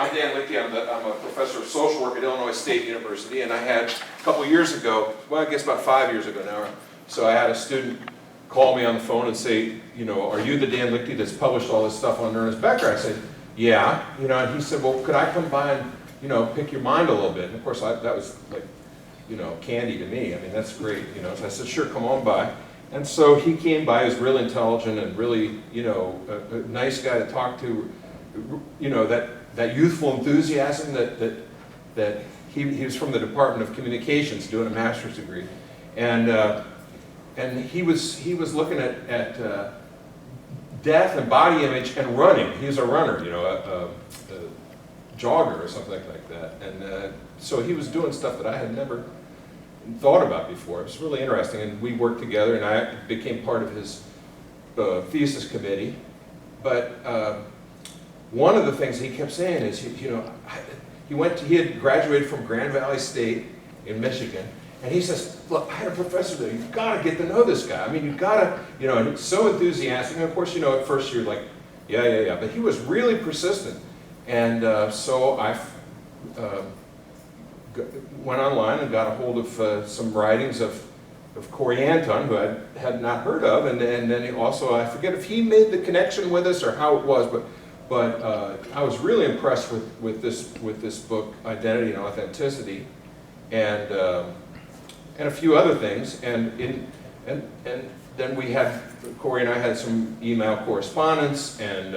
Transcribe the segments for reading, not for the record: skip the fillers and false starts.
I'm Dan Lichty. I'm a professor of social work at Illinois State University, and I had a couple years ago, well, I guess about 5 years ago now, so I had a student call me on the phone and say, you know, are you the Dan Lichty that's published all this stuff on Ernest Becker? I said, yeah, you know, and he said, well, could I come by and, you know, pick your mind a little bit? And of course, that was like, you know, candy to me. I mean, that's great, you know. So I said, sure, come on by. And so he came by. He was really intelligent and really, you know, a nice guy to talk to. You know, that youthful enthusiasm that he was from the Department of Communications doing a master's degree, and he was looking at death and body image and running. He was a runner, you know, a jogger or something like that, and so he was doing stuff that I had never thought about before. It was really interesting, and we worked together, and I became part of his thesis committee. But one of the things he kept saying is, you know, he had graduated from Grand Valley State in Michigan, and he says, look, I had a professor there, you've got to get to know this guy. I mean, you've got to, you know, and he's so enthusiastic, and of course, you know, at first you're like, yeah, but he was really persistent. And so I went online and got a hold of some writings of Corey Anton, who I had not heard of, and then he also, I forget if he made the connection with us or how it was, but I was really impressed with this book, Identity and Authenticity, and a few other things, and then we had, Corey and I had some email correspondence, and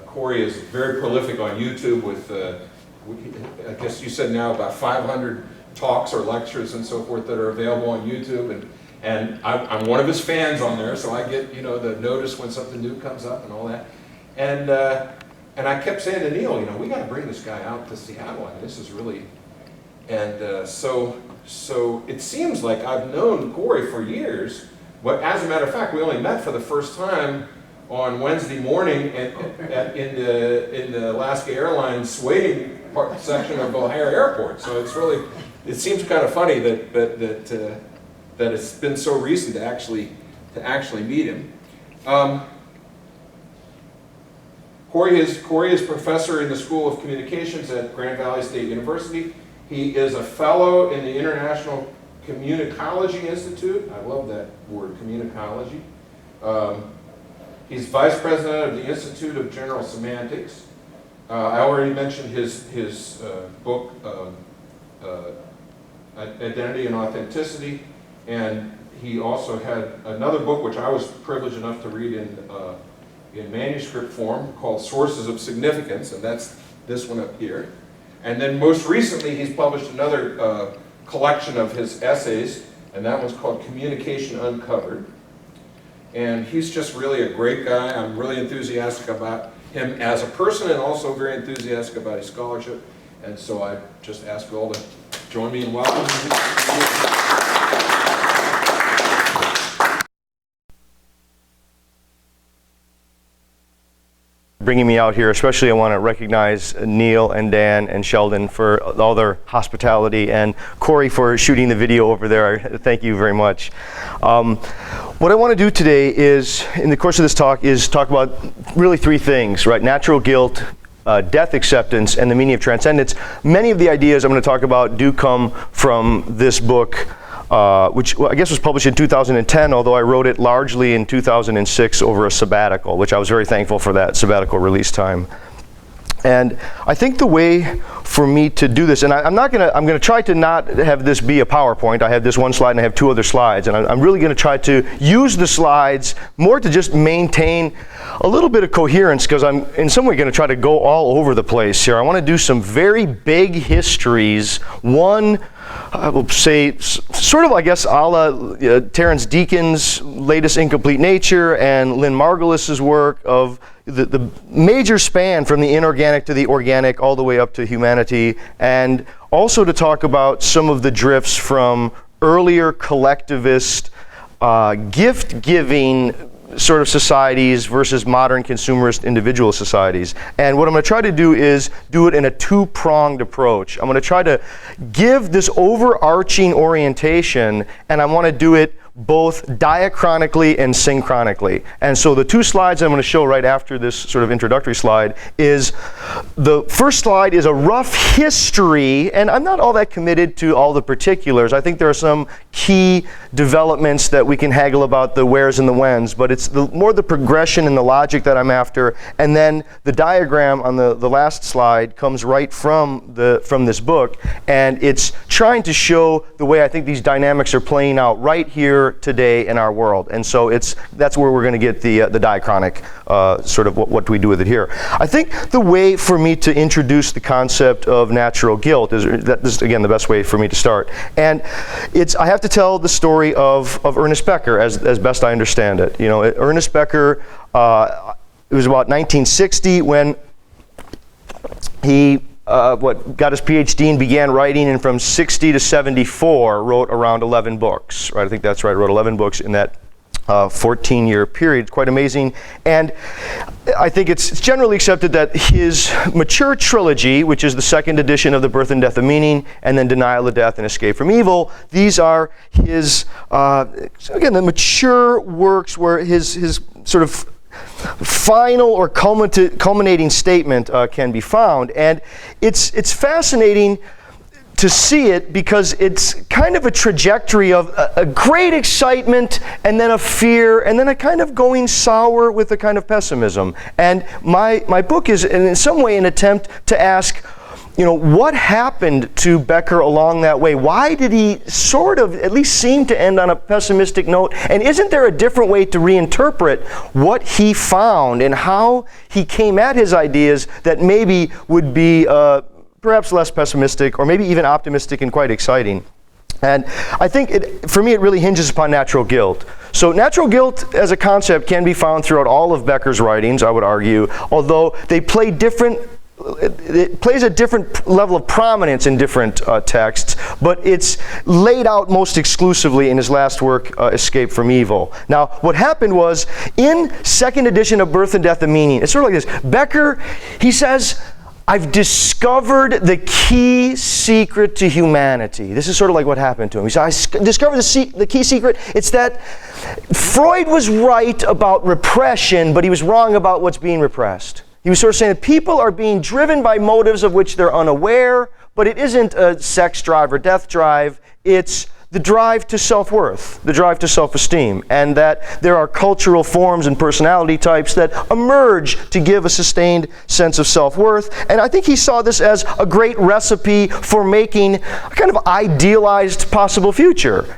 Corey is very prolific on YouTube with, I guess you said now about 500 talks or lectures and so forth that are available on YouTube, and I'm one of his fans on there, so I get, you know, the notice when something new comes up and all that. And I kept saying to Neil, you know, we got to bring this guy out to Seattle. I mean, this is really, and so it seems like I've known Corey for years, but as a matter of fact, we only met for the first time on Wednesday morning in the Alaska Airlines waiting section of O'Hare Airport. So it's really, it seems kind of funny that it's been so recent to actually meet him. Corey is professor in the School of Communications at Grand Valley State University. He is a fellow in the International Communicology Institute. I love that word, communicology. He's vice president of the Institute of General Semantics. I already mentioned his book, Identity and Authenticity, and he also had another book which I was privileged enough to read in manuscript form called Sources of Significance, and that's this one up here. And then most recently he's published another collection of his essays, and that one's called Communication Uncovered. And he's just really a great guy. I'm really enthusiastic about him as a person and also very enthusiastic about his scholarship. And so I just ask you all to join me in welcoming him. Bringing me out here, especially I want to recognize Neil and Dan and Sheldon for all their hospitality, and Corey for shooting the video over there. Thank you very much. What I want to do today is, in the course of this talk, is talk about really three things, right? Natural guilt, death acceptance, and the meaning of transcendence. Many of the ideas I'm going to talk about do come from this book, which I guess was published in 2010, although I wrote it largely in 2006 over a sabbatical, which I was very thankful for that sabbatical release time. And I think the way for me to do this, and I'm going to try to not have this be a PowerPoint. I have this one slide and I have two other slides, and I'm really going to try to use the slides more to just maintain a little bit of coherence, because I'm in some way going to try to go all over the place here. I want to do some very big histories. One, I will say, sort of, I guess, a la Terence Deacon's latest Incomplete Nature and Lynn Margulis's work of the major span from the inorganic to the organic all the way up to humanity, and also to talk about some of the drifts from earlier collectivist gift-giving sort of societies versus modern consumerist individual societies. And what I'm going to try to do is do it in a two-pronged approach. I'm going to try to give this overarching orientation, and I want to do it both diachronically and synchronically. And so the two slides I'm going to show right after this sort of introductory slide is, the first slide is a rough history, and I'm not all that committed to all the particulars. I think there are some key developments that we can haggle about the wheres and the whens, but it's more the progression and the logic that I'm after. And then the diagram on the last slide comes right from this book, and it's trying to show the way I think these dynamics are playing out right here today in our world. And so that's where we're going to get the diachronic sort of what do we do with it here. I think the way for me to introduce the concept of natural guilt is again the best way for me to start. And I have to tell the story of Ernest Becker as best I understand it. You know, Ernest Becker, it was about 1960 when he got his PhD and began writing, and from 60 to 74 wrote around 11 books, right? I think that's right, wrote 11 books in that 14-year period. It's quite amazing. And I think it's generally accepted that his mature trilogy, which is the second edition of The Birth and Death of Meaning, and then Denial of Death and Escape from Evil, these are his, again, the mature works where his sort of final or culminating statement can be found. And it's fascinating to see it because it's kind of a trajectory of a great excitement and then a fear and then a kind of going sour with a kind of pessimism. And my book is in some way an attempt to ask, you know, what happened to Becker along that way? Why did he sort of at least seem to end on a pessimistic note? And isn't there a different way to reinterpret what he found and how he came at his ideas that maybe would be perhaps less pessimistic or maybe even optimistic and quite exciting? And I think for me it really hinges upon natural guilt. So natural guilt as a concept can be found throughout all of Becker's writings, I would argue, although it plays a different level of prominence in different texts, but it's laid out most exclusively in his last work, Escape from Evil. Now, what happened was, in second edition of Birth and Death of Meaning, it's sort of like this. Becker, he says, I've discovered the key secret to humanity. This is sort of like what happened to him. He said, I discovered the key secret. It's that Freud was right about repression, but he was wrong about what's being repressed. He was sort of saying that people are being driven by motives of which they're unaware, but it isn't a sex drive or death drive. It's the drive to self-worth, the drive to self-esteem, and that there are cultural forms and personality types that emerge to give a sustained sense of self-worth. And I think he saw this as a great recipe for making a kind of idealized possible future.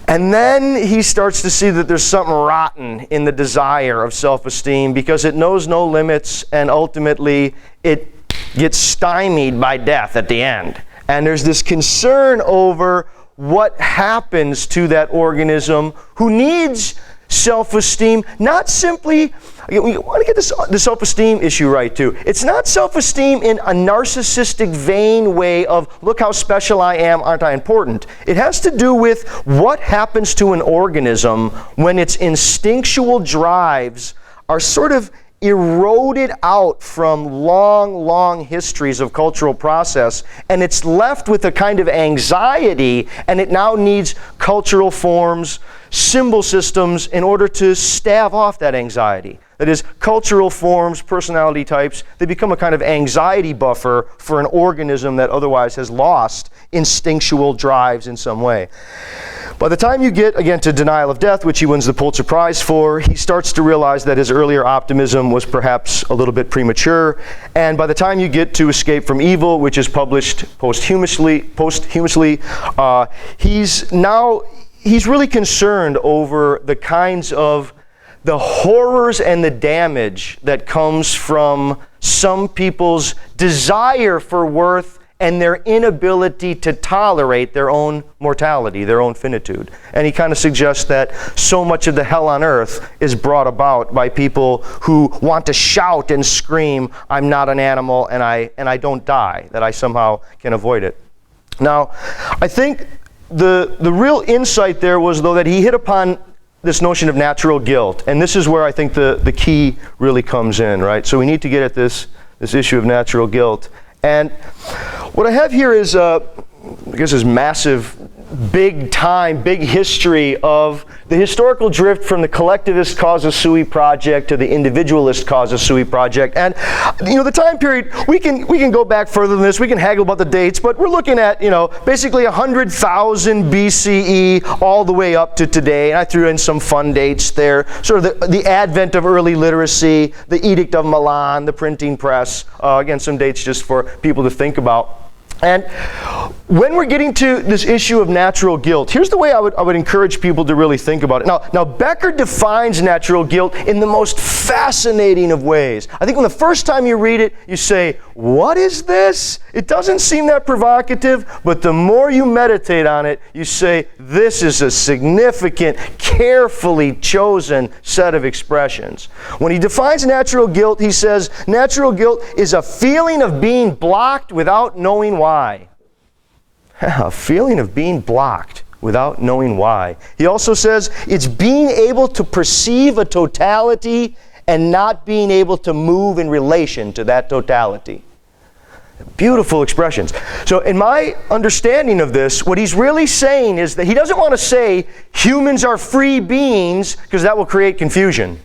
And then he starts to see that there's something rotten in the desire of self-esteem because it knows no limits, and ultimately it gets stymied by death at the end. And there's this concern over what happens to that organism who needs self-esteem, not simply, we want to get the self-esteem issue right too. It's not self-esteem in a narcissistic, vain way of, look how special I am, aren't I important? It has to do with what happens to an organism when its instinctual drives are sort of eroded out from long histories of cultural process, and it's left with a kind of anxiety, and it now needs cultural forms, symbol systems in order to stave off that anxiety. That is, cultural forms, personality types, they become a kind of anxiety buffer for an organism that otherwise has lost instinctual drives in some way. By the time you get, again, to Denial of Death, which he wins the Pulitzer Prize for, he starts to realize that his earlier optimism was perhaps a little bit premature. And by the time you get to Escape from Evil, which is published posthumously, he's really concerned over the kinds of the horrors and the damage that comes from some people's desire for worth and their inability to tolerate their own mortality, their own finitude. And he kind of suggests that so much of the hell on earth is brought about by people who want to shout and scream, I'm not an animal and I don't die, that I somehow can avoid it. Now, I think the real insight there was, though, that he hit upon this notion of natural guilt. And this is where I think the key really comes in, right? So we need to get at this issue of natural guilt. And what I have here is, I guess, this massive big time, big history of the historical drift from the collectivist causa sui project to the individualist causa sui project. And the time period, we can go back further than this, we can haggle about the dates, but we're looking at basically 100,000 BCE all the way up to today. And I threw in some fun dates there, sort of the advent of early literacy, the Edict of Milan, the printing press. Again, some dates just for people to think about. And when we're getting to this issue of natural guilt, here's the way I would encourage people to really think about it. Now Becker defines natural guilt in the most fascinating of ways. I think when the first time you read it, you say, what is this? It doesn't seem that provocative, but the more you meditate on it, you say, this is a significant, carefully chosen set of expressions. When he defines natural guilt, he says, natural guilt is a feeling of being blocked without knowing why. A feeling of being blocked without knowing why. He also says it's being able to perceive a totality and not being able to move in relation to that totality. Beautiful expressions. So in my understanding of this, what he's really saying is that he doesn't want to say humans are free beings, because that will create confusion.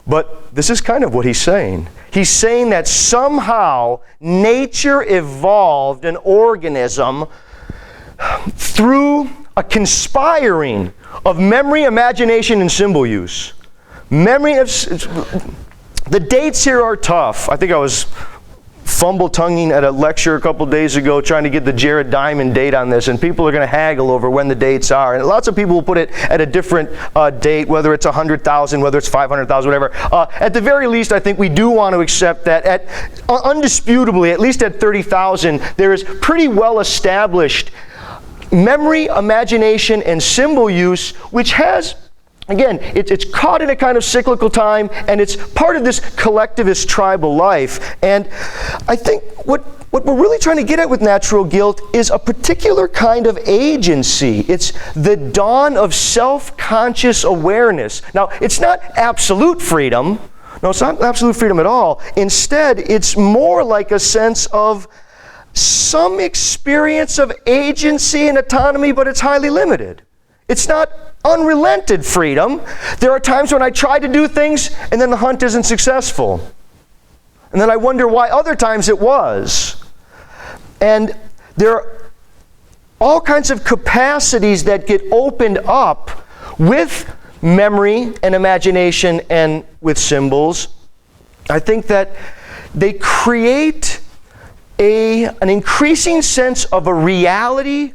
But this is kind of what he's saying. He's saying that somehow nature evolved an organism through a conspiring of memory, imagination, and symbol use. The dates here are tough. I think I was fumble-tonguing at a lecture a couple days ago trying to get the Jared Diamond date on this, and people are going to haggle over when the dates are. And lots of people will put it at a different date, whether it's 100,000, whether it's 500,000, whatever. At the very least, I think we do want to accept that undisputably, at least at 30,000, there is pretty well established memory, imagination, and symbol use, which has, again, it's caught in a kind of cyclical time, and it's part of this collectivist tribal life. And I think what we're really trying to get at with natural guilt is a particular kind of agency. It's the dawn of self-conscious awareness. Now, it's not absolute freedom. No, it's not absolute freedom at all. Instead, it's more like a sense of some experience of agency and autonomy, but it's highly limited. It's not unrelented freedom. There are times when I try to do things and then the hunt isn't successful. And then I wonder why other times it was. And there are all kinds of capacities that get opened up with memory and imagination and with symbols. I think that they create an increasing sense of a reality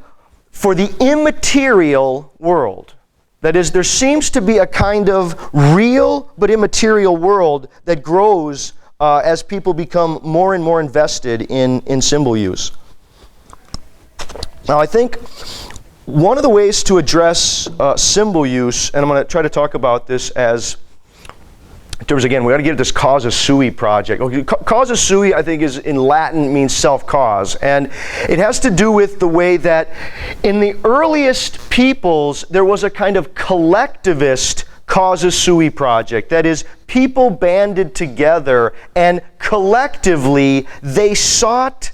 for the immaterial world. That is, there seems to be a kind of real but immaterial world that grows as people become more and more invested in symbol use. Now, I think one of the ways to address symbol use, and I'm going to try to talk about this as in terms, again, we got to get at this causa sui project. Okay, causa sui, I think, is in Latin means self-cause, and it has to do with the way that in the earliest peoples there was a kind of collectivist causa sui project. That is, people banded together and collectively they sought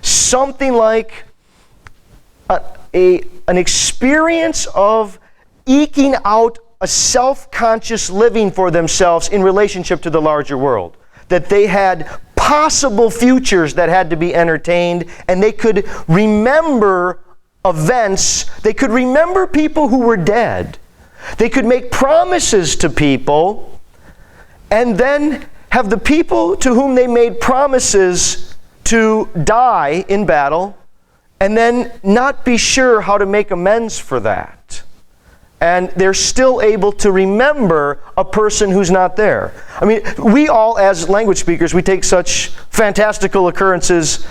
something like an experience of eking out a self-conscious living for themselves in relationship to the larger world. That they had possible futures that had to be entertained, and they could remember events, they could remember people who were dead. They could make promises to people, and then have the people to whom they made promises to die in battle, and then not be sure how to make amends for that. And they're still able to remember a person who's not there. I mean, we all, as language speakers, we take such fantastical occurrences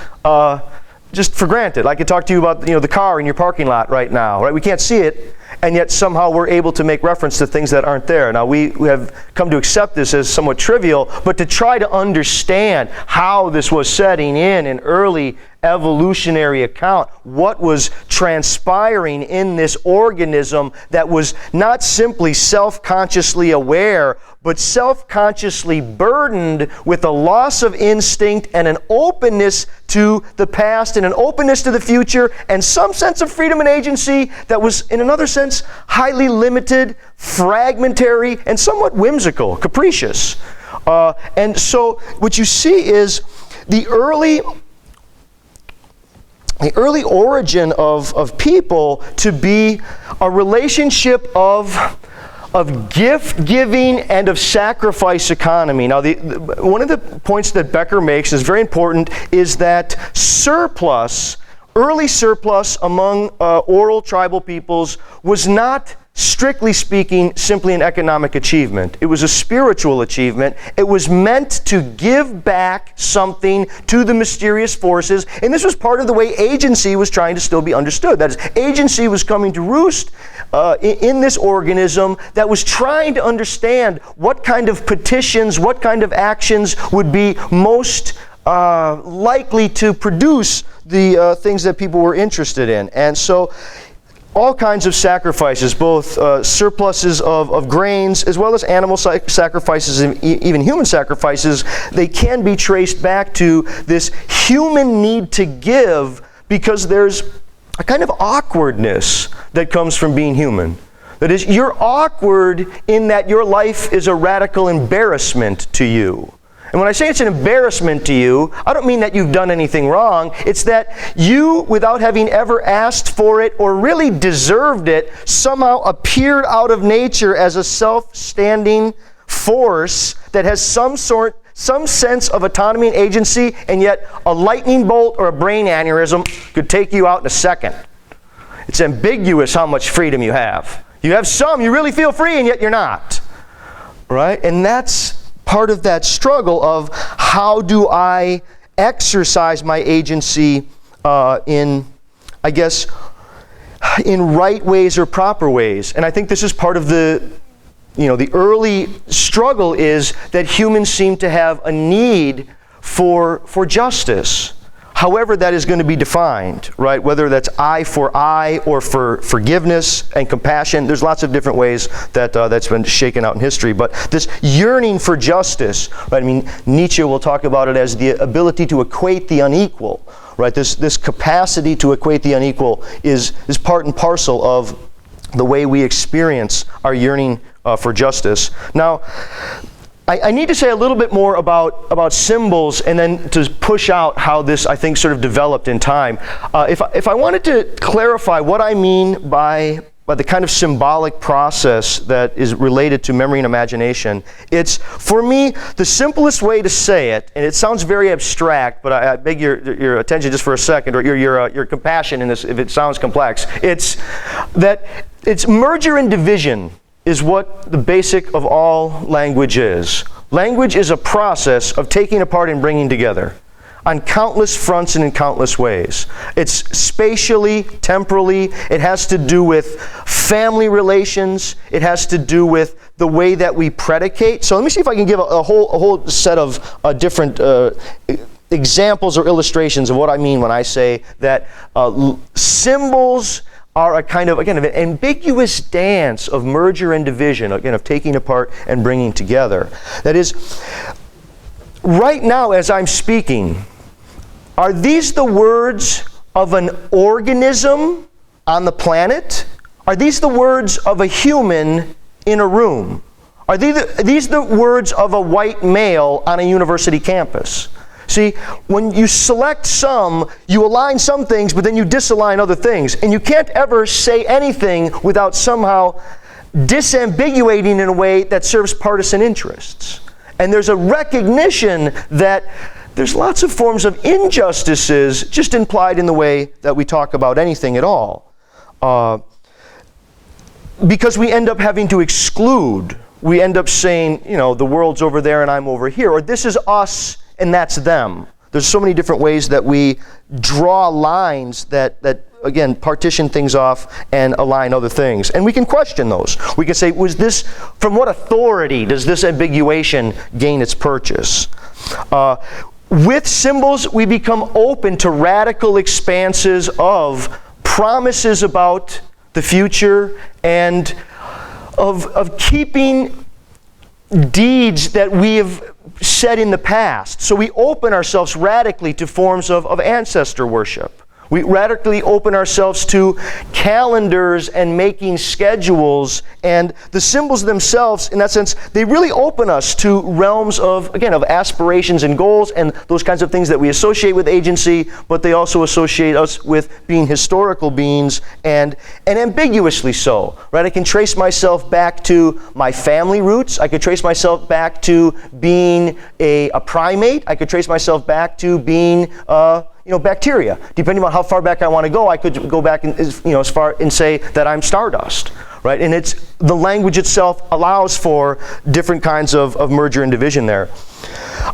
just for granted. I could talk to you about the car in your parking lot right now, right? We can't see it, and yet somehow we're able to make reference to things that aren't there. Now, we have come to accept this as somewhat trivial, but to try to understand how this was setting in an early evolutionary account, what was transpiring in this organism that was not simply self-consciously aware, but self-consciously burdened with a loss of instinct and an openness to the past and an openness to the future and some sense of freedom and agency that was, in another sense, highly limited, fragmentary, and somewhat whimsical, capricious. And so what you see is the early origin of people to be a relationship of gift-giving and of sacrifice economy. Now, one of the points that Becker makes is very important, is that surplus, early surplus among oral tribal peoples was not, strictly speaking, simply an economic achievement. It was a spiritual achievement. It was meant to give back something to the mysterious forces, and this was part of the way agency was trying to still be understood. That is, agency was coming to roost in this organism that was trying to understand what kind of petitions, what kind of actions would be most likely to produce the things that people were interested in. And so all kinds of sacrifices, both surpluses of grains as well as animal sacrifices and even human sacrifices, they can be traced back to this human need to give, because there's a kind of awkwardness that comes from being human. That is, you're awkward in that your life is a radical embarrassment to you. And when I say it's an embarrassment to you, I don't mean that you've done anything wrong. It's that you, without having ever asked for it or really deserved it, somehow appeared out of nature as a self-standing force that has some sense of autonomy and agency, and yet a lightning bolt or a brain aneurysm could take you out in a second. It's ambiguous how much freedom you have. You have some, you really feel free, and yet you're not. Right? And that's part of that struggle of how do I exercise my agency in right ways or proper ways. And I think this is part of the early struggle, is that humans seem to have a need for justice, however that is going to be defined, right? Whether that's eye for eye or for forgiveness and compassion. There's lots of different ways that that's been shaken out in history. But this yearning for justice, right? I mean, Nietzsche will talk about it as the ability to equate the unequal, right? This capacity to equate the unequal is part and parcel of the way we experience our yearning for justice. Now, I need to say a little bit more about symbols, and then to push out how this, I think, sort of developed in time. If I wanted to clarify what I mean by the kind of symbolic process that is related to memory and imagination, it's, for me, the simplest way to say it, and it sounds very abstract, but I beg your attention just for a second, or your compassion in this if it sounds complex. It's that it's merger and division is what the basic of all language is. Language is a process of taking apart and bringing together on countless fronts and in countless ways. It's spatially, temporally, it has to do with family relations, it has to do with the way that we predicate. So let me see if I can give a whole set of different examples or illustrations of what I mean when I say that symbols are a kind of, again, an ambiguous dance of merger and division, again, of taking apart and bringing together. That is, right now as I'm speaking, are these the words of an organism on the planet? Are these the words of a human in a room? Are these the words of a white male on a university campus? See, when you select some, you align some things, but then you disalign other things. And you can't ever say anything without somehow disambiguating in a way that serves partisan interests. And there's a recognition that there's lots of forms of injustices just implied in the way that we talk about anything at all. Because we end up having to exclude. We end up saying, the world's over there and I'm over here. Or this is us and that's them. There's so many different ways that we draw lines that again, partition things off and align other things. And we can question those. We can say, from what authority does this ambiguation gain its purchase? With symbols, we become open to radical expanses of promises about the future and of keeping deeds that we have said in the past. So we open ourselves radically to forms of ancestor worship. We radically open ourselves to calendars and making schedules, and the symbols themselves, in that sense, they really open us to realms of, again, of aspirations and goals and those kinds of things that we associate with agency, but they also associate us with being historical beings, and ambiguously so, right? I can trace myself back to my family roots. I could trace myself back to being a primate. I could trace myself back to being bacteria. Depending on how far back I want to go, I could go back and, as far and say that I'm stardust, right? And the language itself allows for different kinds of merger and division there.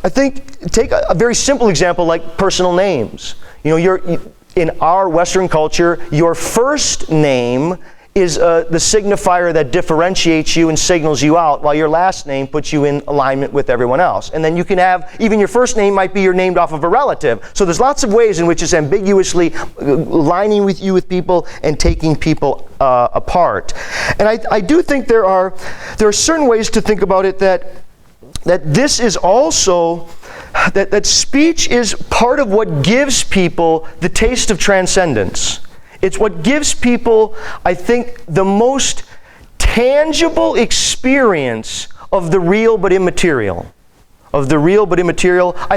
I think, take a very simple example like personal names. In our Western culture, your first name is the signifier that differentiates you and signals you out, while your last name puts you in alignment with everyone else. And then you can have, even your first name might be you're named off of a relative. So there's lots of ways in which it's ambiguously aligning with you with people and taking people apart. And I do think there are certain ways to think about it that this is also, that speech is part of what gives people the taste of transcendence. It's what gives people, I think, the most tangible experience of the real but immaterial. I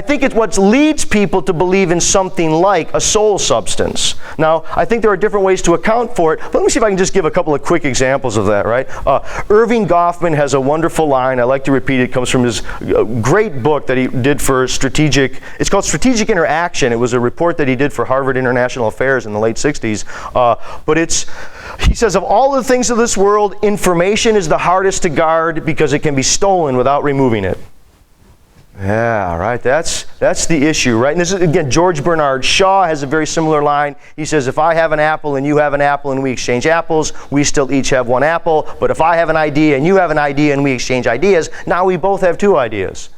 think it's what leads people to believe in something like a soul substance. Now, I think there are different ways to account for it, but let me see if I can just give a couple of quick examples of that, right? Irving Goffman has a wonderful line. I like to repeat it. It comes from his great book that he did for it's called Strategic Interaction. It was a report that he did for Harvard International Affairs in the late 60s. He says, of all the things of this world, information is the hardest to guard because it can be stolen without removing it. Yeah, right. That's the issue, right? And this is, again, George Bernard Shaw has a very similar line. He says, if I have an apple and you have an apple and we exchange apples, we still each have one apple. But if I have an idea and you have an idea and we exchange ideas, now we both have two ideas.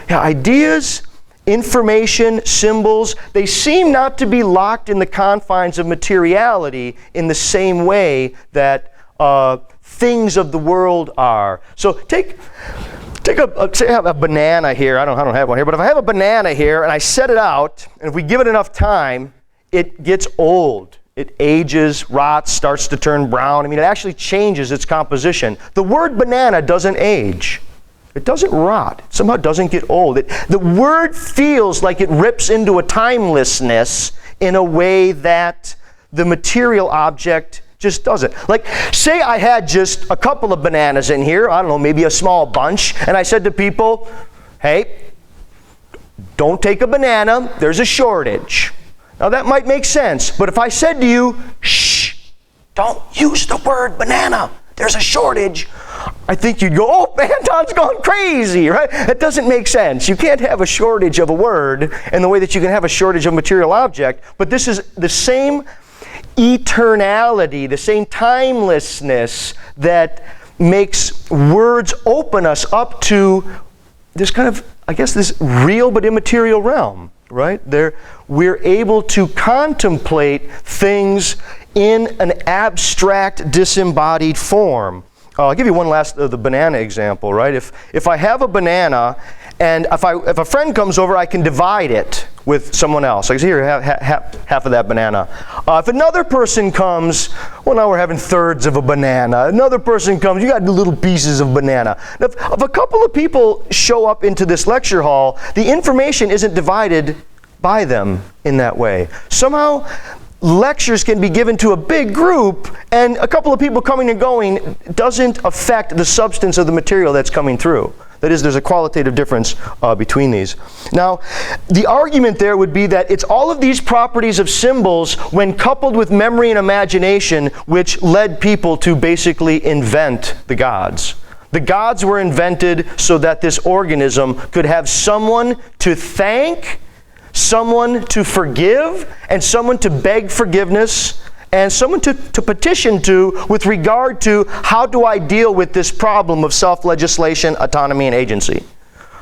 Yeah, ideas, information, symbols, they seem not to be locked in the confines of materiality in the same way that things of the world are. So say I have a banana here. I don't have one here, but if I have a banana here and I set it out, and if we give it enough time, it gets old. It ages, rots, starts to turn brown. I mean, it actually changes its composition. The word banana doesn't age. It doesn't rot. It somehow doesn't get old. The word feels like it rips into a timelessness in a way that the material object just doesn't. Like, say I had just a couple of bananas in here, I don't know, maybe a small bunch, and I said to people, hey, don't take a banana, there's a shortage. Now that might make sense, but if I said to you, shh, don't use the word banana, there's a shortage, I think you'd go, oh, Anton's gone crazy, right? That doesn't make sense. You can't have a shortage of a word in the way that you can have a shortage of a material object, but this is the same eternality, the same timelessness that makes words open us up to this kind of, I guess, this real but immaterial realm, right? We're able to contemplate things in an abstract, disembodied form. I'll give you one last, the banana example, right? If I have a banana, and if a friend comes over, I can divide it with someone else. Like, here, half of that banana. If another person comes, well, now we're having thirds of a banana. Another person comes, you got little pieces of banana. Now, if a couple of people show up into this lecture hall, the information isn't divided by them in that way. Somehow, lectures can be given to a big group, and a couple of people coming and going doesn't affect the substance of the material that's coming through. That is, there's a qualitative difference between these. Now, the argument there would be that it's all of these properties of symbols when coupled with memory and imagination which led people to basically invent the gods. The gods were invented so that this organism could have someone to thank, someone to forgive, and someone to beg forgiveness, and someone to petition to with regard to how do I deal with this problem of self-legislation, autonomy, and agency.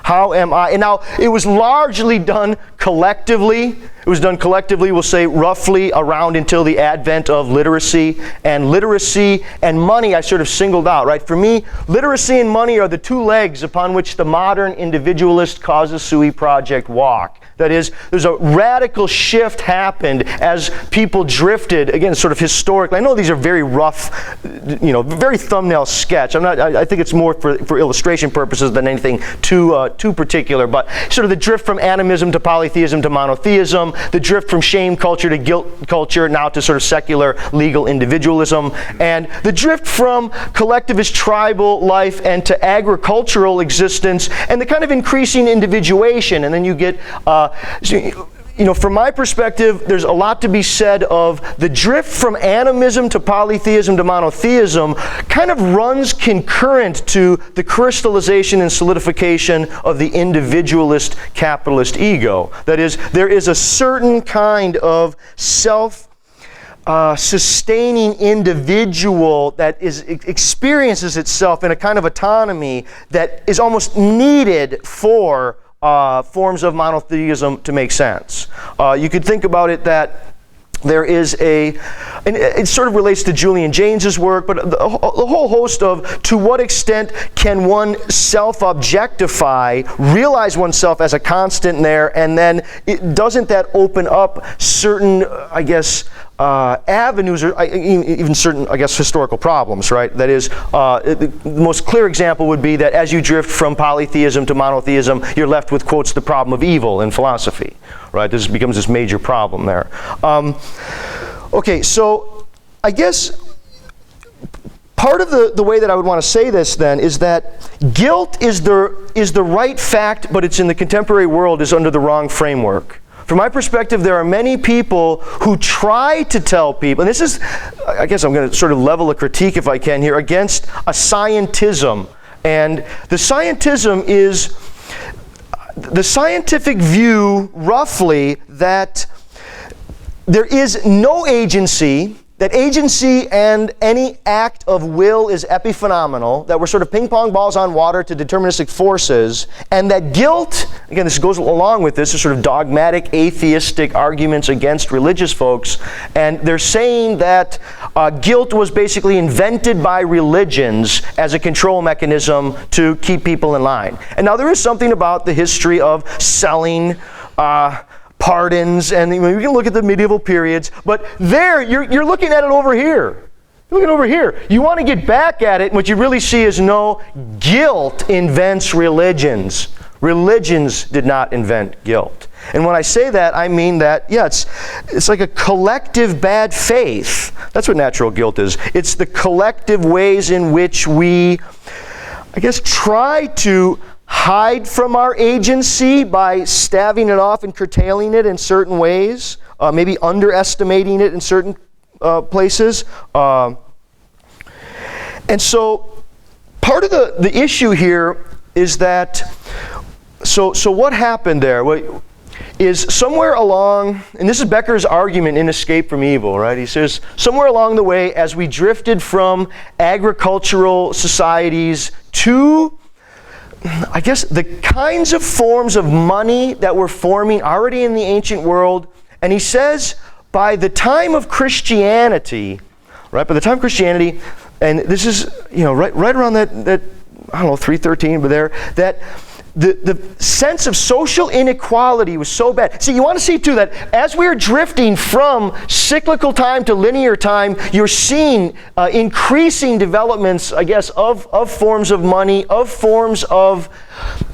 How am I? And now, it was largely done collectively. It was done collectively, we'll say, roughly around until the advent of literacy. And literacy and money I sort of singled out, right? For me, literacy and money are the two legs upon which the modern individualist causa sui project walk. That is, there's a radical shift happened as people drifted, again, sort of historically. I know these are very rough, very thumbnail sketch. I think it's more for illustration purposes than anything too particular. But sort of the drift from animism to polytheism to monotheism, the drift from shame culture to guilt culture, now to sort of secular legal individualism, and the drift from collectivist tribal life and to agricultural existence, and the kind of increasing individuation. And then you get from my perspective, there's a lot to be said of the drift from animism to polytheism to monotheism kind of runs concurrent to the crystallization and solidification of the individualist capitalist ego. That is, there is a certain kind of sustaining individual that experiences itself in a kind of autonomy that is almost needed for forms of monotheism to make sense. You could think about it that there is and it sort of relates to Julian Jaynes's work, but the whole host of to what extent can one self-objectify, realize oneself as a constant there, and then doesn't that open up certain, avenues, or even certain, historical problems, right? That is, the most clear example would be that as you drift from polytheism to monotheism, you're left with, quotes, the problem of evil in philosophy, right? This becomes this major problem there. Okay, so I guess part of the way that I would want to say this then is that guilt is the right fact, but it's in the contemporary world is under the wrong framework. From my perspective, there are many people who try to tell people, and this is, I guess I'm going to sort of level a critique if I can here, against a scientism. And the scientism is the scientific view, roughly, that there is no agency, that agency and any act of will is epiphenomenal, that we're sort of ping-pong balls on water to deterministic forces, and that guilt, again, this goes along with this, sort of dogmatic, atheistic arguments against religious folks, and they're saying that guilt was basically invented by religions as a control mechanism to keep people in line. And now there is something about the history of selling pardons, and we can look at the medieval periods, but there, you're looking at it over here. You're looking over here. You want to get back at it, and what you really see is no, guilt invents religions. Religions did not invent guilt. And when I say that, I mean that, yeah, it's like a collective bad faith. That's what natural guilt is. It's the collective ways in which we, try to hide from our agency by staving it off and curtailing it in certain ways, maybe underestimating it in certain places. And so part of the issue here is that, so what happened there is somewhere along, and this is Becker's argument in Escape from Evil, right? He says, somewhere along the way, as we drifted from agricultural societies to the kinds of forms of money that were forming already in the ancient world, and he says, by the time of Christianity, and this is, right around that 313, but there, that the sense of social inequality was so bad. See, you want to see too that as we're drifting from cyclical time to linear time, you're seeing increasing developments, of forms of money, of forms of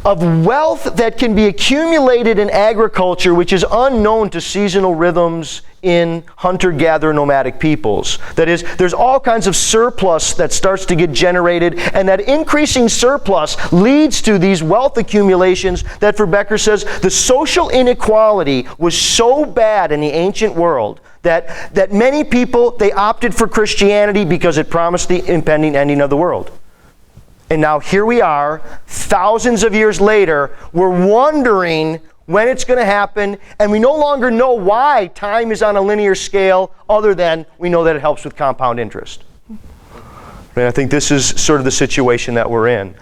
wealth that can be accumulated in agriculture, which is unknown to seasonal rhythms in hunter-gatherer nomadic peoples. That is, there's all kinds of surplus that starts to get generated, and that increasing surplus leads to these wealth accumulations that, for Becker says, the social inequality was so bad in the ancient world that many people, they opted for Christianity because it promised the impending ending of the world. And now here we are, thousands of years later, we're wondering when it's going to happen, and we no longer know why time is on a linear scale other than we know that it helps with compound interest. And I think this is sort of the situation that we're in.